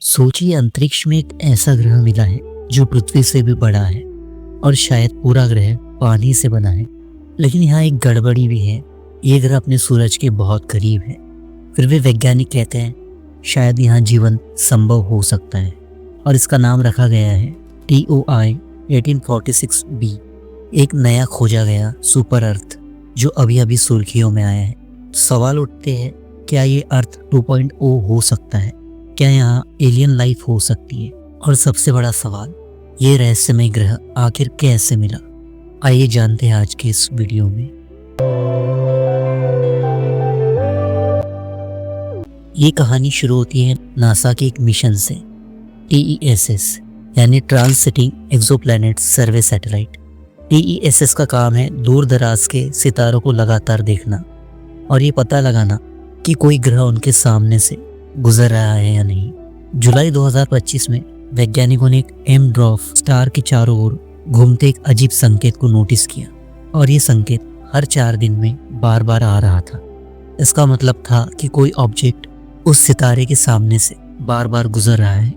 सोचिए, अंतरिक्ष में एक ऐसा ग्रह मिला है जो पृथ्वी से भी बड़ा है और शायद पूरा ग्रह पानी से बना है। लेकिन यहाँ एक गड़बड़ी भी है। ये ग्रह अपने सूरज के बहुत करीब है। फिर भी वैज्ञानिक कहते हैं शायद यहाँ जीवन संभव हो सकता है और इसका नाम रखा गया है TOI 1846b। एक नया खोजा गया सुपर अर्थ जो अभी अभी सुर्खियों में आया है। सवाल उठते हैं, क्या ये अर्थ 2.0 हो सकता है? क्या यहाँ एलियन लाइफ हो सकती है? और सबसे बड़ा सवाल, ये रहस्यमय ग्रह आखिर कैसे मिला? आइए जानते हैं आज के इस वीडियो में। ये कहानी शुरू होती है नासा के एक मिशन से, TESS यानी ट्रांसिटिंग एक्सोप्लैनेट सर्वे सैटेलाइट। TESS का काम है दूर दराज के सितारों को लगातार देखना और ये पता लगाना कि कोई ग्रह उनके सामने से गुजर रहा है या नहीं। जुलाई 2025 में वैज्ञानिकों ने एक M-DROF स्टार के चारों ओर घूमते एक अजीब संकेत को नोटिस किया और ये संकेत हर 4 दिन में बार बार आ रहा था। इसका मतलब था कि कोई ऑब्जेक्ट उस सितारे के सामने से बार बार गुजर रहा है।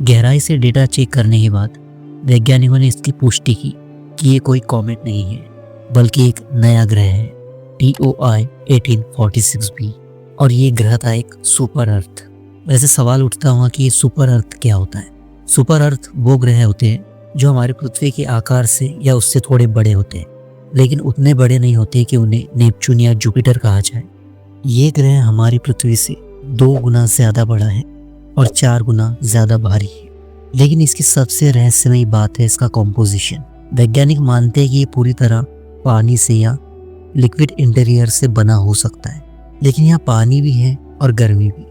गहराई से डेटा चेक करने के बाद वैज्ञानिकों ने इसकी पुष्टि की कि ये कोई कॉमेट नहीं है बल्कि एक नया ग्रह है, TOI 1846b। और ये ग्रह था एक सुपर अर्थ। वैसे सवाल उठता हुआ कि ये सुपर अर्थ क्या होता है? सुपर अर्थ वो ग्रह होते हैं जो हमारे पृथ्वी के आकार से या उससे थोड़े बड़े होते हैं, लेकिन उतने बड़े नहीं होते कि उन्हें नेपच्यून या जुपिटर कहा जाए। ये ग्रह हमारी पृथ्वी से 2 गुना ज़्यादा बड़ा है और 4 गुना ज़्यादा भारी है। लेकिन इसकी सबसे रहस्यमयी बात है इसका कॉम्पोजिशन। वैज्ञानिक मानते हैं कि ये पूरी तरह पानी से या लिक्विड इंटीरियर से बना हो सकता है। लेकिन यहाँ पानी भी है और गर्मी भी,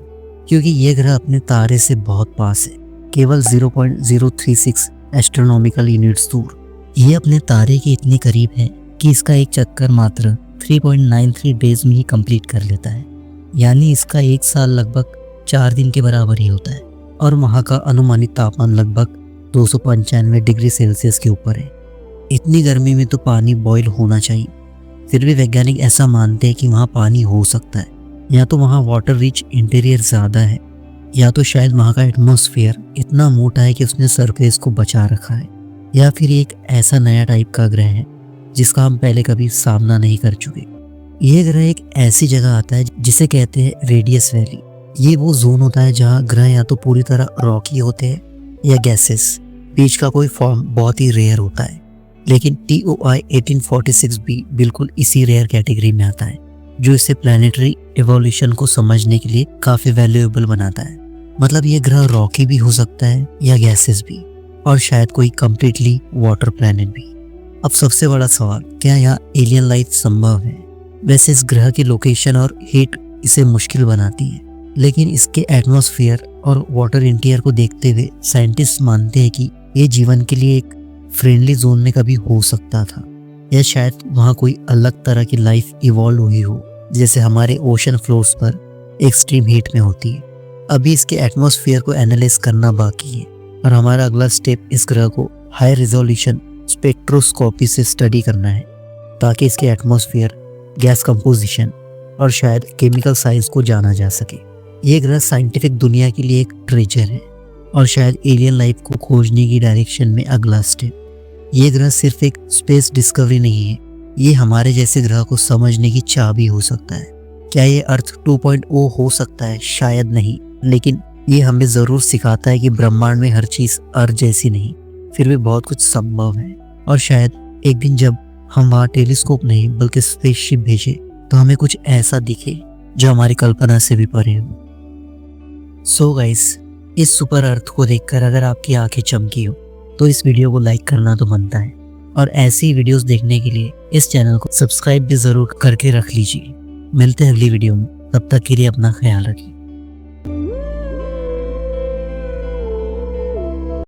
क्योंकि ये ग्रह अपने तारे से बहुत पास है, केवल 0.036 एस्ट्रोनॉमिकल यूनिट्स दूर। ये अपने तारे के इतने करीब है कि इसका एक चक्कर मात्र 3.93 डेज में ही कंप्लीट कर लेता है। यानी इसका एक साल लगभग 4 दिन के बराबर ही होता है। और वहाँ का अनुमानित तापमान लगभग 295 डिग्री सेल्सियस के ऊपर है। इतनी गर्मी में तो पानी बॉयल होना चाहिए। फिर भी वैज्ञानिक ऐसा मानते हैं कि वहाँ पानी हो सकता है। या तो वहाँ वाटर रिच इंटीरियर ज़्यादा है, या तो शायद वहाँ का एटमॉस्फेयर इतना मोटा है कि उसने सरफेस को बचा रखा है, या फिर एक ऐसा नया टाइप का ग्रह है जिसका हम पहले कभी सामना नहीं कर चुके। यह ग्रह एक ऐसी जगह आता है जिसे कहते हैं रेडियस वैली। ये वो जोन होता है जहाँ ग्रह या तो पूरी तरह रॉकी होते हैं या गैसेस। बीच का कोई फॉर्म बहुत ही रेयर होता है। लेकिन TOI 1846b बिल्कुल इसी रेयर कैटेगरी में आता है, जो इसे प्लैनेटरी एवोल्यूशन को समझने के लिए काफ़ी वैल्यूएबल बनाता है। मतलब ये ग्रह रॉकी भी हो सकता है या गैसेस भी, और शायद कोई कम्प्लीटली वाटर प्लैनेट भी। अब सबसे बड़ा सवाल, क्या यहाँ एलियन लाइफ संभव है? वैसे इस ग्रह की लोकेशन और हीट इसे मुश्किल बनाती है, लेकिन इसके एटमॉस्फेयर और वाटर इंटीरियर को देखते हुए साइंटिस्ट मानते हैं कि ये जीवन के लिए एक फ्रेंडली जोन में कभी हो सकता था, या शायद वहाँ कोई अलग तरह की लाइफ इवॉल्व हुई हो, जैसे हमारे ओशन फ्लोर्स पर एक्सट्रीम हीट में होती है। अभी इसके एटमॉस्फेयर को एनालाइज करना बाकी है और हमारा अगला स्टेप इस ग्रह को हाई रिजोल्यूशन स्पेक्ट्रोस्कोपी से स्टडी करना है, ताकि इसके एटमॉस्फेयर, गैस कंपोजिशन और शायद केमिकल साइंस को जाना जा सके। ये ग्रह साइंटिफिक दुनिया के लिए एक ट्रेजर है और शायद एलियन लाइफ को खोजने की डायरेक्शन में अगला स्टेप। ये ग्रह सिर्फ एक स्पेस डिस्कवरी नहीं है, ये हमारे जैसे ग्रह को समझने की चाबी हो सकता है। क्या ये अर्थ 2.0 हो सकता है? शायद नहीं, लेकिन ये हमें ज़रूर सिखाता है कि ब्रह्मांड में हर चीज़ अर्थ जैसी नहीं, फिर भी बहुत कुछ संभव है। और शायद एक दिन जब हम वहाँ टेलीस्कोप नहीं बल्कि स्पेसशिप भेजे तो हमें कुछ ऐसा दिखे जो हमारी कल्पना से भी परे हो। सो गाइस, इस सुपर अर्थ को देखकर अगर आपकी आंखें चमकी हो तो इस वीडियो को लाइक करना तो बनता है, और ऐसी वीडियोस देखने के लिए इस चैनल को सब्सक्राइब भी ज़रूर करके रख लीजिए। मिलते हैं अगली वीडियो में, तब तक के लिए अपना ख्याल रखिए।